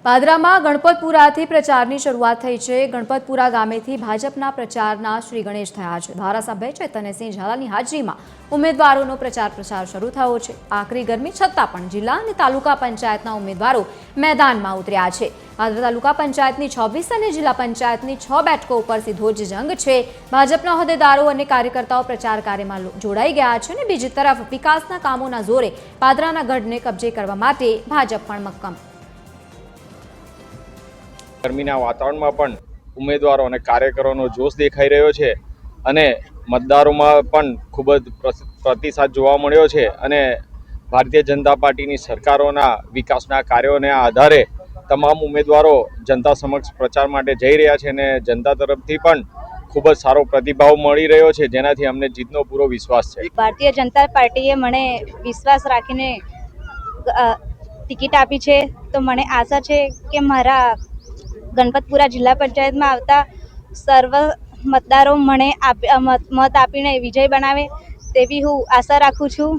પાદરામાં ગણપતપુરાથી પ્રચારની શરૂઆત થઈ છે। ગણપતપુરા ગામેથી ભાજપના પ્રચારના શ્રી ગણેશ થયા છે। ધારાસભ્ય ચૈતન્યસિંહ ઝાલાની હાજરીમાં ઉમેદવારોનો પ્રચાર પ્રસાર થયો છે। આકરી ગરમી છતાં પણ જિલ્લા અને તાલુકા પંચાયતના ઉમેદવારો મેદાનમાં ઉતર્યા છે। પાદરા તાલુકા પંચાયતની 26 અને જિલ્લા પંચાયતની 6 બેઠકો ઉપર સીધો જ જંગ છે। ભાજપના હોદ્દેદારો અને કાર્યકર્તાઓ પ્રચાર કાર્યમાં જોડાઈ ગયા છે અને બીજી તરફ વિકાસના કામોના જોરે પાદરાના ગઢને કબજે કરવા માટે ભાજપ પણ મક્કમ। ગરમીના વાતાવરણમાં પણ ઉમેદવારો અને કાર્યકરોનો જોશ દેખાઈ રહ્યો છે અને મતદારોમાં પણ ખૂબ જ પ્રતિસાદ જોવા મળ્યો છે અને ભારતીય જનતા પાર્ટીની સરકારોના વિકાસના કાર્યોના આધારે તમામ ઉમેદવારો જનતા સમક્ષ પ્રચાર માટે જઈ રહ્યા છે અને જનતા તરફથી પણ ખૂબ જ સારો પ્રતિભાવ મળી રહ્યો છે, જેનાથી અમને જીતનો પૂરો વિશ્વાસ છે। ભારતીય જનતા પાર્ટીએ મને વિશ્વાસ રાખીને ટિકિટ આપી છે, તો મને આશા છે કે મારા ગણપતપુરા જિલ્લા પંચાયતમાં આવતા સર્વ મતદારો મને મત આપીને વિજય બનાવે તેવી હું આશા રાખું છું।